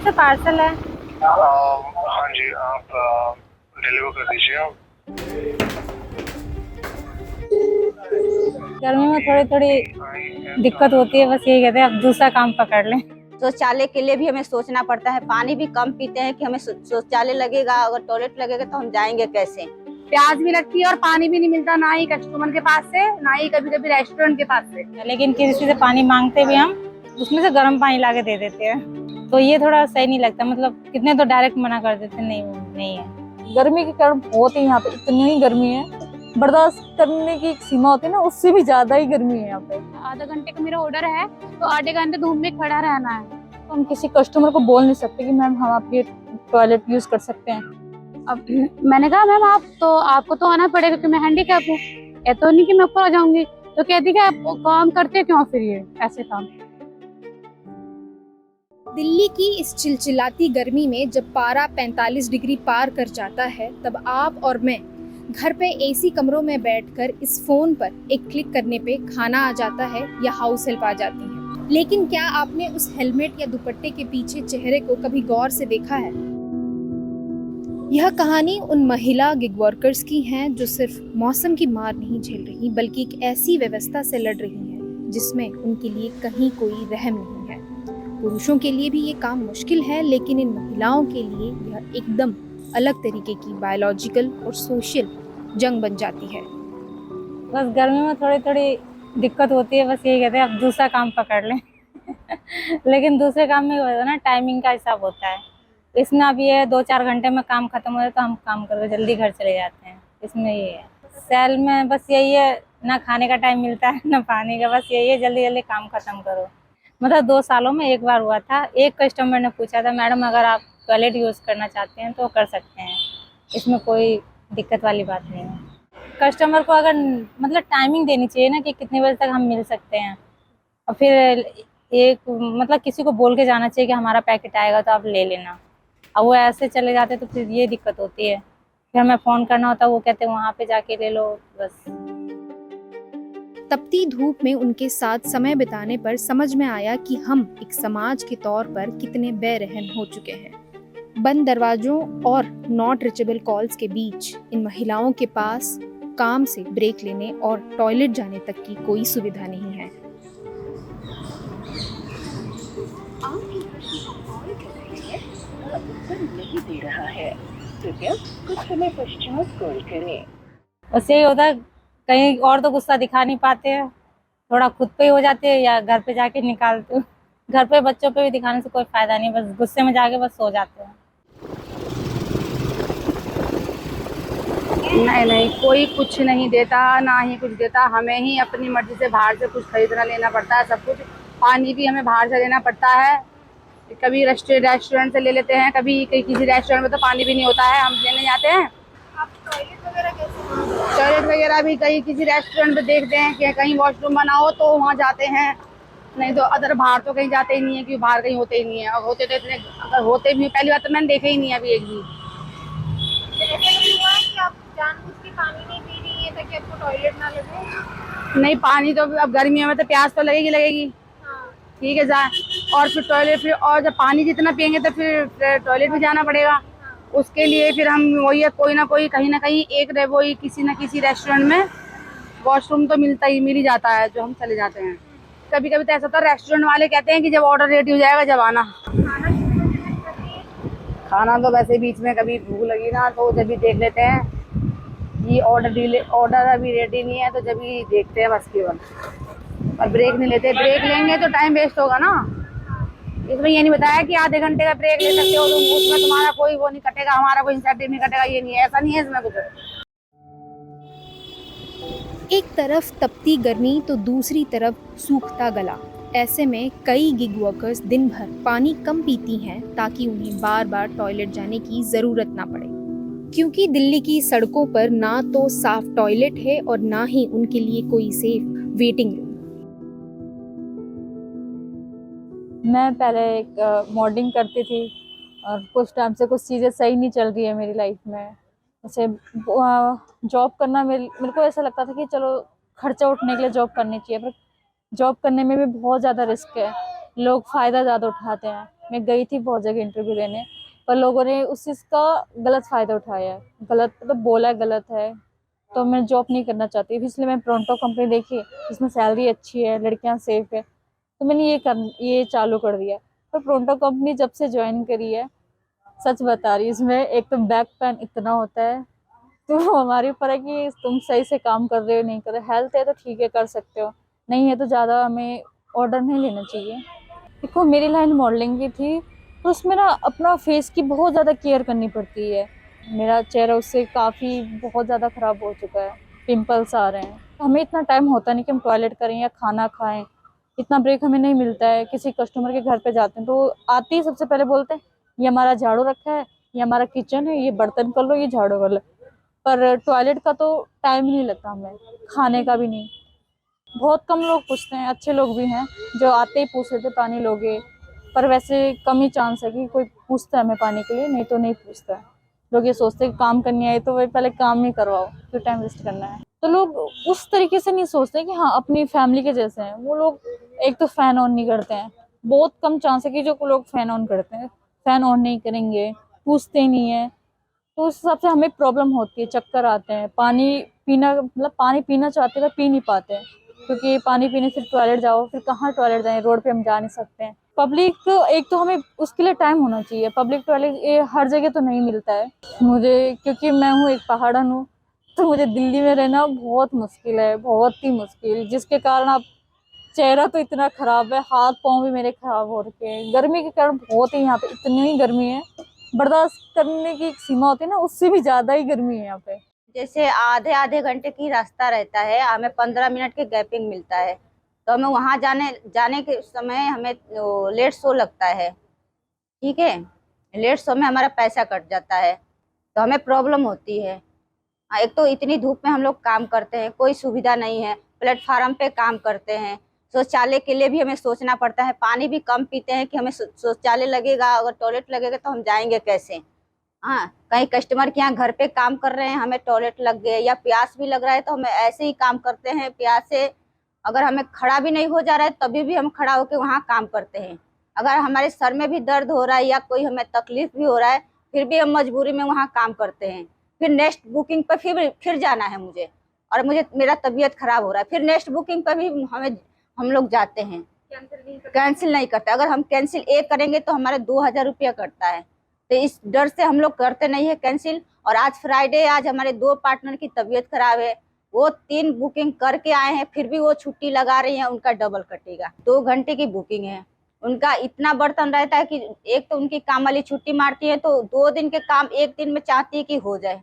से पार्सल है। हाँ जी, आप डिलीवर कर दीजिए आप। गर्मी में थोड़ी थोड़ी दिक्कत होती है, बस यही कहते हैं अब दूसरा काम पकड़ लें। शौचालय के लिए भी हमें सोचना पड़ता है, पानी भी कम पीते हैं कि हमें शौचालय लगेगा, अगर टॉयलेट लगेगा तो हम जाएंगे कैसे। प्यास भी लगती है और पानी भी नहीं मिलता, ना ही कस्टमर के पास से, ना ही कभी कभी रेस्टोरेंट के पास से। लेकिन किसी से पानी मांगते भी हम उसमें से गर्म पानी लाके दे देते हैं, तो ये थोड़ा सही नहीं लगता। मतलब कितने तो डायरेक्ट मना कर देते नहीं नहीं है। गर्मी के कारण बहुत ही यहाँ पे इतनी ही गर्मी है, बर्दाश्त करने की एक सीमा होती है ना, उससे भी ज्यादा ही गर्मी है यहाँ पे। आधा घंटे का मेरा ऑर्डर है तो आधे घंटे धूप में खड़ा रहना है। तो हम किसी कस्टमर को बोल नहीं सकते कि मैम हम आपके टॉयलेट यूज कर सकते हैं। अब मैंने कहा मैम आपको तो आना पड़ेगा क्योंकि मैं हैंडीकैप हूँ, ये तो नहीं कि मैं ऊपर आ जाऊंगी। तो कहती कि आप काम करते क्यों फिर ये ऐसे काम। दिल्ली की इस चिलचिलाती गर्मी में जब पारा 45 डिग्री पार कर जाता है, तब आप और मैं घर पे एसी कमरों में बैठकर इस फोन पर एक क्लिक करने पे खाना आ जाता है या हाउस हेल्प आ जाती है। लेकिन क्या आपने उस हेलमेट या दुपट्टे के पीछे चेहरे को कभी गौर से देखा है? यह कहानी उन महिला गिग वर्कर्स की है जो सिर्फ मौसम की मार नहीं झेल रही, बल्कि एक ऐसी व्यवस्था से लड़ रही हैं जिसमें उनके लिए कहीं कोई रहम नहीं है। पुरुषों के लिए भी ये काम मुश्किल है, लेकिन इन महिलाओं के लिए यह एकदम अलग तरीके की बायोलॉजिकल और सोशल जंग बन जाती है। बस गर्मी में थोड़ी थोड़ी दिक्कत होती है, बस यही कहते हैं अब दूसरा काम पकड़ लें। लेकिन दूसरे काम में होता है ना, टाइमिंग का हिसाब होता है। इसमें अब ये 2-4 घंटे में काम खत्म हो जाए तो हम काम करके जल्दी घर चले जाते हैं। इसमें ये है सेल में, बस यही है, ना खाने का टाइम मिलता है ना पानी का, बस यही है जल्दी जल्दी काम खत्म करो। मतलब 2 सालों में एक बार हुआ था, एक कस्टमर ने पूछा था मैडम अगर आप टॉयलेट यूज़ करना चाहते हैं तो कर सकते हैं, इसमें कोई दिक्कत वाली बात नहीं है। कस्टमर को अगर मतलब टाइमिंग देनी चाहिए ना कि कितने बजे तक हम मिल सकते हैं, और फिर एक मतलब किसी को बोल के जाना चाहिए कि हमारा पैकेट आएगा तो आप ले लेना। अब वो ऐसे चले जाते तो फिर ये दिक्कत होती है, फिर हमें फ़ोन करना होता है, वो कहते हैं वहाँ पे जाके ले लो बस। तपती धूप में उनके साथ समय बिताने पर समझ में आया कि हम एक समाज के तौर पर कितने बेरहम हो चुके हैं। बंद दरवाजों और नॉट रीचेबल कॉल्स के बीच इन महिलाओं के पास काम से ब्रेक लेने और टॉयलेट जाने तक की कोई सुविधा नहीं है। नहीं दे रहा है, कृपया कुछ समय पश्चात कॉल करें। बस यही होता है, कहीं और तो गुस्सा दिखा नहीं पाते हैं, थोड़ा खुद पे ही हो जाते हैं या घर पे जाके निकालते हो। घर पे बच्चों पे भी दिखाने से कोई फायदा नहीं, बस गुस्से में जाके बस सो जाते हैं। नहीं, कोई कुछ नहीं देता, ना ही कुछ देता, हमें ही अपनी मर्जी से बाहर से कुछ खरीदना लेना पड़ता है। सब कुछ, पानी भी हमें बाहर से लेना पड़ता है, कभी रेस्टोरेंट से ले लेते हैं, कभी किसी रेस्टोरेंट में तो पानी भी नहीं होता है, हम लेने जाते हैं। आप टॉयलेट वगैरह कैसे? टॉयलेट वगैरह भी कहीं किसी रेस्टोरेंट में देखते हैं कि कहीं वॉशरूम बना हो तो वहाँ जाते हैं, नहीं तो अदर बाहर तो कहीं जाते ही नहीं है, क्योंकि बाहर कहीं होते ही नहीं है। और होते तो इतने, अगर होते भी, पहली बात तो मैंने देखे ही नहीं है अभी एक भी। आप जानबूझ के पानी नहीं पी रही है ताकि आपको टॉयलेट ना लगे? नहीं, पानी तो अब गर्मियों में तो प्यास तो लगेगी। हाँ। ठीक है जाए, और फिर टॉयलेट, फिर और जब पानी जितना पियेंगे तो फिर टॉयलेट भी जाना पड़ेगा। उसके लिए फिर हम वही है, कोई ना कोई कहीं ना कहीं एक वही किसी ना किसी रेस्टोरेंट में वॉशरूम तो मिल ही जाता है, जो हम चले जाते हैं। कभी कभी तो ऐसा होता है, रेस्टोरेंट वाले कहते हैं कि जब ऑर्डर रेडी हो जाएगा जब आना। खाना तो वैसे बीच में कभी भूख लगी ना तो जब भी देख लेते हैं कि ऑर्डर अभी रेडी नहीं है, तो जब भी देखते हैं बस केवल, और ब्रेक नहीं लेते। ब्रेक लेंगे तो टाइम वेस्ट होगा ना। इसमें ये नहीं बताया कि आधे घंटे का ब्रेक ले सकते हो तुम, उसमें तुम्हारा कोई वो नहीं कटेगा, हमारा कोई इंसेंटिव नहीं कटेगा, ये नहीं है, ऐसा नहीं है इसमें कुछ। एक तरफ तपती गर्मी तो दूसरी तरफ सूखता गला। ऐसे में कई गिग वर्कर्स दिन भर पानी कम पीती हैं ताकि उन्हें बार बार टॉयलेट जाने की ज़रूरत ना पड़े, क्योंकि दिल्ली की सड़कों पर ना तो साफ टॉयलेट है और ना ही उनके लिए कोई सेफ वेटिंग रूम। मैं पहले एक मॉडलिंग करती थी और कुछ टाइम से कुछ चीज़ें सही नहीं चल रही है मेरी लाइफ में। जैसे जॉब करना, मेरे को ऐसा लगता था कि चलो खर्चा उठने के लिए जॉब करनी चाहिए, पर जॉब करने में भी बहुत ज़्यादा रिस्क है, लोग फ़ायदा ज़्यादा उठाते हैं। मैं गई थी बहुत जगह इंटरव्यू देने, पर लोगों ने उस चीज़ का गलत फ़ायदा उठाया है, गलत मतलब बोला गलत है। तो मैं जॉब नहीं करना चाहती, इसलिए मैं प्रोंटो कंपनी देखी, इसमें सैलरी अच्छी है, लड़कियां सेफ है, तो मैंने ये चालू कर दिया। पर प्रोंटो कंपनी जब से ज्वाइन करी है, सच बता रही, इसमें एक तो बैक पेन इतना होता है, तो हमारे ऊपर है कि तुम सही से काम कर रहे हो नहीं कर रहे। हेल्थ है तो ठीक है कर सकते हो, नहीं है तो ज़्यादा हमें ऑर्डर नहीं लेना चाहिए। देखो मेरी लाइन मॉडलिंग की थी, तो उसमें ना अपना फेस की बहुत ज़्यादा केयर करनी पड़ती है। मेरा चेहरा उससे काफ़ी बहुत ज़्यादा ख़राब हो चुका है, पिंपल्स आ रहे हैं। हमें इतना टाइम होता नहीं कि हम टॉयलेट करें या खाना खाएं, इतना ब्रेक हमें नहीं मिलता है। किसी कस्टमर के घर पे जाते हैं तो आते ही सबसे पहले बोलते हैं ये हमारा झाड़ू रखा है, ये हमारा किचन है, ये बर्तन कर लो, ये झाड़ू कर लो। पर टॉयलेट का तो टाइम ही नहीं लगता हमें, खाने का भी नहीं। बहुत कम लोग पूछते हैं, अच्छे लोग भी हैं जो आते ही पूछ लेते पानी लोगे, पर वैसे कम ही चांस है कि कोई पूछता है हमें पानी के लिए, नहीं तो नहीं पूछता है। लोग ये सोचते हैं कि काम करने आए तो वही पहले काम ही करवाओ, क्यों टाइम वेस्ट करना है। तो लोग उस तरीके से नहीं सोचते कि हाँ अपनी फैमिली के जैसे हैं वो लोग। एक तो फैन ऑन नहीं करते हैं, बहुत कम चांस है कि जो लोग फैन ऑन करते हैं, फैन ऑन नहीं करेंगे, पूछते ही नहीं है। तो उस हिसाब से हमें प्रॉब्लम होती है, चक्कर आते हैं, पानी पीना मतलब पानी पीना चाहते हैं पी नहीं पाते हैं, क्योंकि पानी पीने फिर टॉयलेट जाओ, फिर कहाँ टॉयलेट जाएं, रोड पे हम जा नहीं सकते हैं। पब्लिक एक तो हमें उसके लिए टाइम होना चाहिए, पब्लिक टॉयलेट ये हर जगह तो नहीं मिलता है मुझे, क्योंकि मैं हूँ एक पहाड़न हूँ, तो मुझे दिल्ली में रहना बहुत मुश्किल है, बहुत ही मुश्किल, जिसके कारण अब चेहरा तो इतना खराब है, हाथ पाँव भी मेरे खराब हो रखे हैं। गर्मी के कारण बहुत ही यहाँ पे इतनी ही गर्मी है, बर्दाश्त करने की एक सीमा होती है ना, उससे भी ज्यादा ही गर्मी है यहाँ पे। जैसे आधे आधे घंटे की रास्ता रहता है, हमें 15 मिनट के गैपिंग मिलता है, तो हमें वहाँ जाने के समय हमें लेट शो लगता है। ठीक है, लेट शो में हमारा पैसा कट जाता है, तो हमें प्रॉब्लम होती है। एक तो इतनी धूप में हम लोग काम करते हैं, कोई सुविधा नहीं है, प्लेटफार्म पे काम करते हैं, शौचालय के लिए भी हमें सोचना पड़ता है, पानी भी कम पीते हैं कि हमें शौचालय लगेगा, अगर टॉयलेट लगेगा तो हम जाएंगे कैसे। हाँ, कहीं कस्टमर के यहाँ घर पे काम कर रहे हैं, हमें टॉयलेट लग गए या प्यास भी लग रहा है, तो हमें ऐसे ही काम करते हैं प्यास से। अगर हमें खड़ा भी नहीं हो जा रहा है तभी भी हम खड़ा होकर वहाँ काम करते हैं। अगर हमारे सर में भी दर्द हो रहा है या कोई हमें तकलीफ भी हो रहा है, फिर भी हम मजबूरी में वहाँ काम करते हैं। फिर नेक्स्ट बुकिंग पर फिर जाना है मुझे, और मेरा तबीयत खराब हो रहा है, फिर नेक्स्ट बुकिंग पर भी हम लोग जाते हैं, कैंसिल नहीं करते। अगर हम कैंसिल एक करेंगे तो हमारे 2000 रुपया कटता है, तो इस डर से हम लोग करते नहीं है कैंसिल। और आज फ्राइडे, आज हमारे 2 पार्टनर की तबीयत खराब है, वो 3 बुकिंग करके आए हैं, फिर भी वो छुट्टी लगा रही हैं, उनका डबल कटेगा। 2 घंटे की बुकिंग है, उनका इतना बर्तन रहता है कि एक तो उनकी काम वाली छुट्टी मारती है, तो 2 दिन के काम 1 दिन में चाहती है कि हो जाए।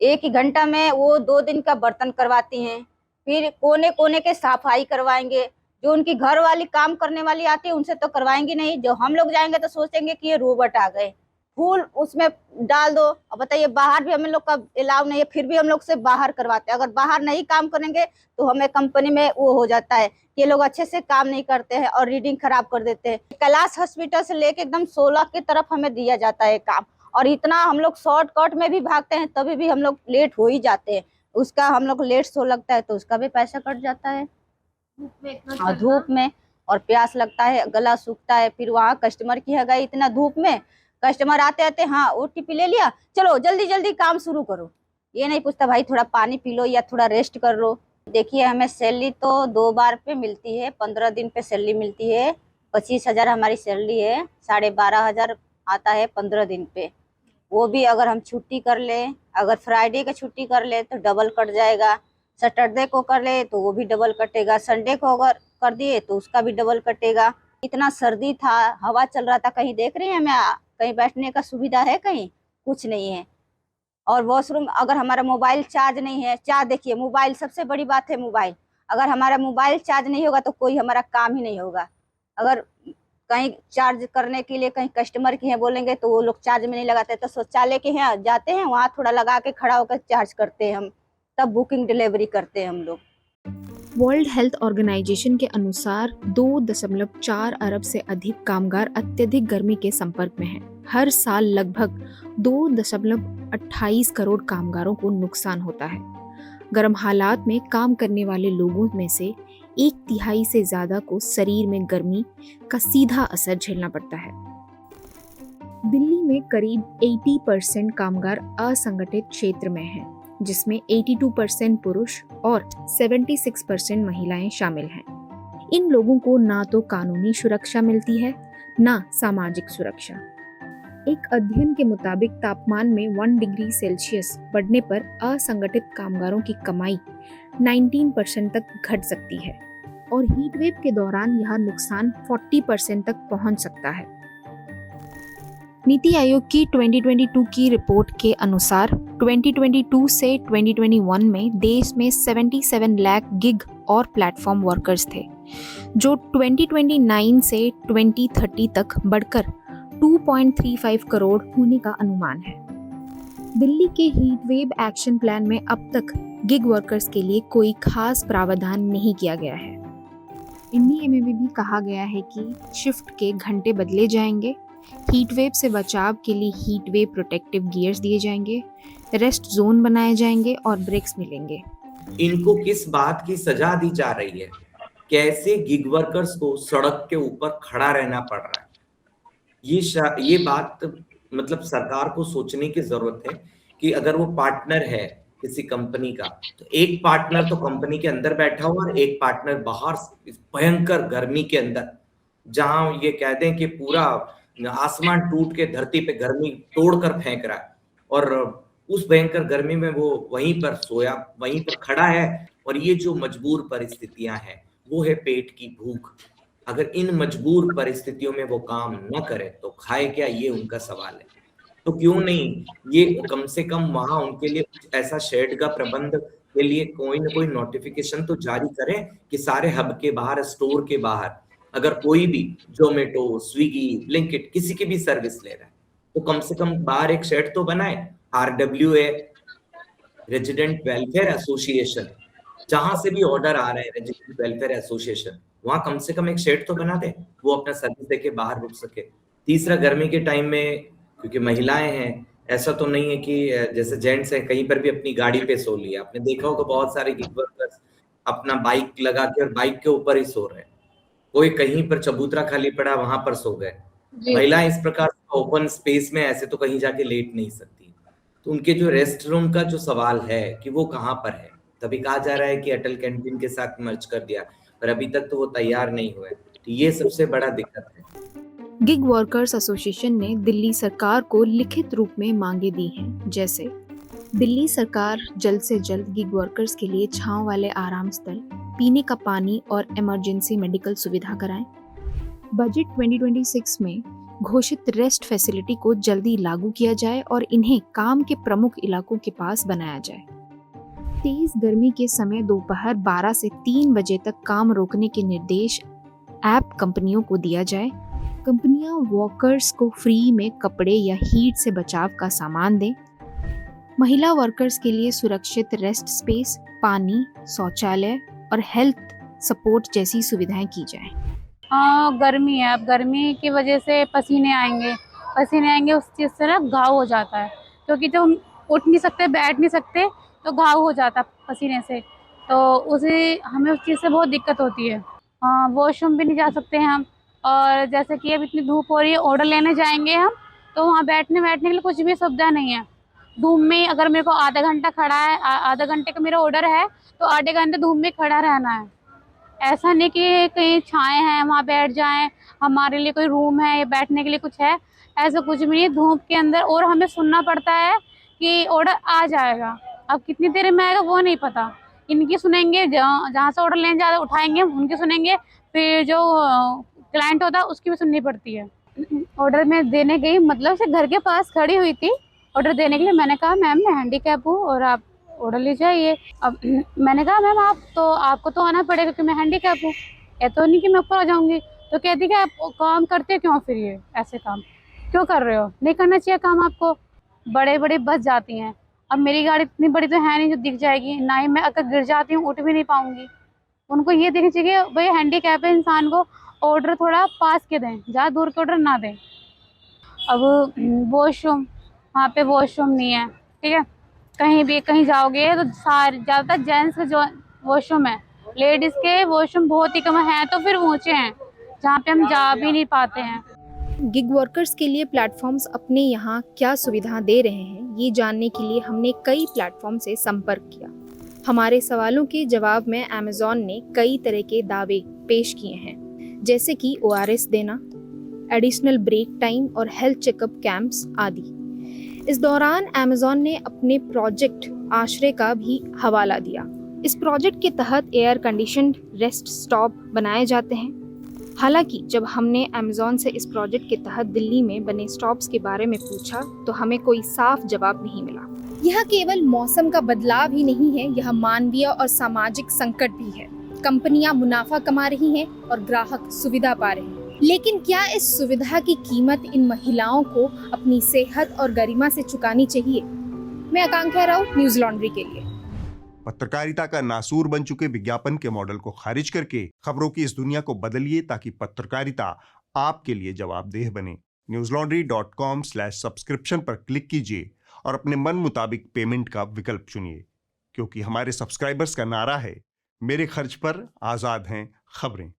1 ही घंटा में वो 2 दिन का बर्तन करवाती हैं, फिर कोने कोने के सफाई करवाएंगे। जो उनकी घर वाली काम करने वाली आती है उनसे तो करवाएंगे नहीं, जो हम लोग जाएंगे तो सोचेंगे कि ये रोबोट आ गए, फूल उसमें डाल दो। अब बताइए, बाहर भी हम लोग का अलाउ नहीं है, फिर भी हम लोग से बाहर करवाते हैं। अगर बाहर नहीं काम करेंगे तो हमें कंपनी में वो हो जाता है कि ये लोग अच्छे से काम नहीं करते हैं और रीडिंग खराब कर देते हैं। कैलाश हॉस्पिटल से लेके एकदम 16 की तरफ हमें दिया जाता है काम, और इतना हम लोग शॉर्टकट में भी भागते हैं, तभी भी हम लोग लेट हो ही जाते हैं। उसका हम लोग लेट शो लगता है तो उसका भी पैसा कट जाता है। और धूप में और प्यास लगता है, गला सूखता है, फिर वहाँ कस्टमर की है गई इतना धूप में, कस्टमर आते आते हाँ ओटीपी ले लिया, चलो जल्दी जल्दी काम शुरू करो, ये नहीं पूछता भाई थोड़ा पानी पी लो या थोड़ा रेस्ट कर लो। देखिए, हमें सैलरी तो 2 बार पे मिलती है, 15 दिन पे सैलरी मिलती है। 25,000 हमारी सैलरी है, 12,500 आता है 15 दिन पे। वो भी अगर हम छुट्टी कर ले, अगर फ्राइडे का छुट्टी कर ले तो डबल कट जाएगा, सैटरडे को कर ले तो वो भी डबल कटेगा, संडे को अगर कर दिए तो उसका भी डबल कटेगा। इतना सर्दी था, हवा चल रहा था, कहीं देख रही हैं हमें कहीं बैठने का सुविधा है, कहीं कुछ नहीं है। और वॉशरूम, अगर हमारा मोबाइल चार्ज नहीं है, चार्ज देखिए मोबाइल सबसे बड़ी बात है, मोबाइल अगर हमारा मोबाइल चार्ज नहीं होगा तो कोई हमारा काम ही नहीं होगा। अगर कहीं चार्ज करने के लिए कहीं कस्टमर के यहाँ बोलेंगे तो वो लोग चार्ज में नहीं लगाते, तो शौचालय के यहाँ जाते हैं, वहाँ थोड़ा लगा के खड़ा होकर चार्ज करते हैं हम, तब बुकिंग डिलीवरी करते हैं हम लोग। वर्ल्ड हेल्थ ऑर्गेनाइजेशन के अनुसार 2.4 अरब से अधिक कामगार अत्यधिक गर्मी के संपर्क में हैं। हर साल लगभग 2.28 करोड़ कामगारों को नुकसान होता है। गर्म हालात में काम करने वाले लोगों में से 1/3 से ज्यादा को शरीर में गर्मी का सीधा असर झेलना पड़ता है। दिल्ली में करीब 80% कामगार असंगठित क्षेत्र में हैं, जिसमें 82% पुरुष और 76% महिलाएं शामिल हैं। इन लोगों को ना तो कानूनी सुरक्षा मिलती है, ना सामाजिक सुरक्षा। एक अध्ययन के मुताबिक तापमान में 1 डिग्री सेल्सियस बढ़ने पर असंगठित कामगारों की कमाई 19% तक घट सकती है और हीट वेव के दौरान यह नुकसान 40% तक पहुंच सकता है। नीति आयोग की 2022 की रिपोर्ट के अनुसार 2022 से 2021 में देश में 77 लाख गिग और प्लेटफॉर्म वर्कर्स थे, जो 2029 से 2030 तक बढ़कर 2.35 करोड़ होने का अनुमान है। दिल्ली के हीट वेव एक्शन प्लान में अब तक गिग वर्कर्स के लिए कोई खास प्रावधान नहीं किया गया है। एनडीएमए में भी कहा गया है कि शिफ्ट के घंटे बदले जाएंगे, हीट वेव से बचाव के लिए हीट वेव प्रोटेक्टिव गियर्स दिए जाएंगे, रेस्ट जोन बनाए जाएंगे और ब्रेक्स मिलेंगे। इनको किस बात की सजा दी जा रही है? कैसे गिग वर्कर्स को सड़क के ऊपर खड़ा रहना पड़ रहा है? ये बात मतलब सरकार को सोचने की जरूरत है कि अगर वो पार्टनर है किसी कंपनी का, तो एक पार्टनर तो कंपनी के अंदर बैठा हुआ और एक पार्टनर बाहर भयंकर गर्मी के अंदर, जहां ये कह दें कि पूरा आसमान टूट के धरती पे गर्मी तोड़कर फेंक रहा है, और उस भयंकर गर्मी में वो वहीं पर सोया, वहीं पर खड़ा है। और ये जो मजबूर परिस्थितियां हैं वो है पेट की भूख। अगर इन मजबूर परिस्थितियों में वो काम न करे तो खाए क्या, ये उनका सवाल है। तो क्यों नहीं ये कम से कम वहां उनके लिए ऐसा शेड का प्रबंध के लिए कोई ना कोई नोटिफिकेशन तो जारी करें कि सारे हब के बाहर, स्टोर के बाहर अगर कोई भी जोमेटो, स्विगी, ब्लिंकिट किसी की भी सर्विस ले रहा है तो कम से कम बाहर एक शेड तो बनाए। RWA, रेजिडेंट वेलफेयर एसोसिएशन, जहां से भी ऑर्डर आ रहे हैं, रेजिडेंट वेलफेयर एसोसिएशन, वहां कम से कम एक शेड तो बना दे, वो अपना सर्विस देके बाहर रुक सके। तीसरा, गर्मी के टाइम में क्योंकि महिलाएं हैं, ऐसा तो नहीं है कि जैसे जेंट्स है कहीं पर भी अपनी गाड़ी पे सो लिया। आपने देखा होगा बहुत सारे गिग वर्कर्स अपना बाइक लगा के और बाइक के ऊपर ही सो रहे हैं, कोई कहीं पर चबूतरा खाली पड़ा वहां पर सो गए। महिलाएं इस प्रकार ओपन स्पेस में ऐसे तो कहीं जाके लेट नहीं सकती। तो उनके जो रेस्ट रूम का जो सवाल है कि वो कहाँ पर है, तभी कहा जा रहा है कि अटल कैंटीन के साथ मर्ज कर दिया, पर अभी तक तो वो तैयार नहीं हुए। तो ये सबसे बड़ा दिक्कत है। गिग वर्कर्स एसोसिएशन ने दिल्ली सरकार को लिखित रूप में मांगे दी हैं, जैसे दिल्ली सरकार जल्द से जल्द गिग वर्कर्स के लिए छांव वाले आराम स्थल, पीने का पानी और इमरजेंसी मेडिकल सुविधा कराएं। बजट 2026 में घोषित रेस्ट फैसिलिटी को जल्दी लागू किया जाए और इन्हें काम के प्रमुख इलाकों के पास बनाया जाए। तेज गर्मी के समय दोपहर 12 से 3 बजे तक काम रोकने के निर्देश ऐप कंपनियों को दिया जाए। कंपनियां वर्कर्स को फ्री में कपड़े या हीट से बचाव का सामान दें। महिला वर्कर्स के लिए सुरक्षित रेस्ट स्पेस, पानी, शौचालय और हेल्थ सपोर्ट जैसी सुविधाएं की जाएं। हाँ, गर्मी है, अब गर्मी की वजह से पसीने आएंगे, उस चीज़ से ना घाव हो जाता है, क्योंकि तो हम उठ नहीं सकते, बैठ नहीं सकते, तो घाव हो जाता है पसीने से, तो हमें उस चीज़ से बहुत दिक्कत होती है। हाँ, वॉशरूम भी नहीं जा सकते हैं हम, और जैसे कि अब इतनी धूप हो रही है, ऑर्डर लेने जाएंगे हम तो वहाँ बैठने के लिए कुछ भी सुविधा नहीं है। धूप में अगर मेरे को आधा घंटा खड़ा है, आधा घंटे का मेरा ऑर्डर है, तो आधे घंटे धूप में खड़ा रहना है। ऐसा नहीं कि कहीं छाए हैं वहाँ बैठ जाएं, हमारे लिए कोई रूम है या बैठने के लिए कुछ है, ऐसा कुछ भी नहीं। धूप के अंदर और हमें सुनना पड़ता है कि ऑर्डर आ जाएगा, अब कितनी देर में आएगा वो नहीं पता। इनकी सुनेंगे, जहाँ से ऑर्डर लेने ज़्यादा उठाएंगे उनकी सुनेंगे, फिर जो क्लाइंट होता है उसकी भी सुननी पड़ती है। ऑर्डर में देने गई, मतलब से घर के पास खड़ी हुई थी ऑर्डर देने के लिए। मैंने कहा मैम मैं हैंडीकैप हूँ और आप ऑर्डर ले जाइए। अब मैंने कहा मैम आपको तो आना पड़ेगा क्योंकि मैं हैंडीकैप हूँ, ये तो नहीं कि मैं ऊपर आ जाऊँगी। तो कहती कि आप काम करते क्यों, फिर ये ऐसे काम क्यों कर रहे हो, नहीं करना चाहिए काम आपको। बड़े बड़े बस जाती हैं, अब मेरी गाड़ी इतनी बड़ी तो है नहीं जो दिख जाएगी, ना ही मैं अगर गिर जाती हूँ उठ भी नहीं पाऊँगी। उनको ये देखना चाहिए कि भाई हैंडीकैप है इंसान को, ऑर्डर थोड़ा पास के दें, ज़्यादा दूर के ऑर्डर ना दें। अब वॉशरूम, वहाँ पे वॉशरूम नहीं है, ठीक है, कहीं जाओगे तो ज़्यादातर जेंट्स के जो वॉशरूम है, लेडीज़ के वॉशरूम बहुत ही कम है, तो फिर ऊँचे हैं जहाँ पे हम जा भी नहीं पाते हैं। गिग वर्कर्स के लिए प्लेटफॉर्म्स अपने यहाँ क्या सुविधा दे रहे हैं, ये जानने के लिए हमने कई प्लेटफॉर्म से संपर्क किया। हमारे सवालों के जवाब में अमेज़ॉन ने कई तरह के दावे पेश किए हैं, जैसे कि ORS देना, एडिशनल ब्रेक टाइम और हेल्थ चेकअप कैंप्स आदि। इस दौरान अमेज़ॉन ने अपने प्रोजेक्ट आश्रय का भी हवाला दिया। इस प्रोजेक्ट के तहत एयर कंडीशन्ड रेस्ट स्टॉप बनाए जाते हैं। हालांकि जब हमने अमेज़ॉन से इस प्रोजेक्ट के तहत दिल्ली में बने स्टॉप्स के बारे में पूछा तो हमें कोई साफ जवाब नहीं मिला। यह केवल मौसम का बदलाव ही नहीं है, यह मानवीय और सामाजिक संकट भी है। कंपनियां मुनाफा कमा रही हैं और ग्राहक सुविधा पा रहे हैं, लेकिन क्या इस सुविधा की कीमत इन महिलाओं को अपनी सेहत और गरिमा से चुकानी चाहिए? मैं आकांक्षा राव, न्यूज़ लॉन्ड्री के लिए। पत्रकारिता का नासूर बन चुके विज्ञापन के मॉडल को खारिज करके खबरों की इस दुनिया को बदलिए ताकि पत्रकारिता आपके लिए जवाबदेह बने। newslaundry.com/subscription पर क्लिक कीजिए और अपने मन मुताबिक पेमेंट का विकल्प चुनिए, क्योंकि हमारे सब्सक्राइबर्स का नारा है, मेरे खर्च पर आजाद हैं खबरें।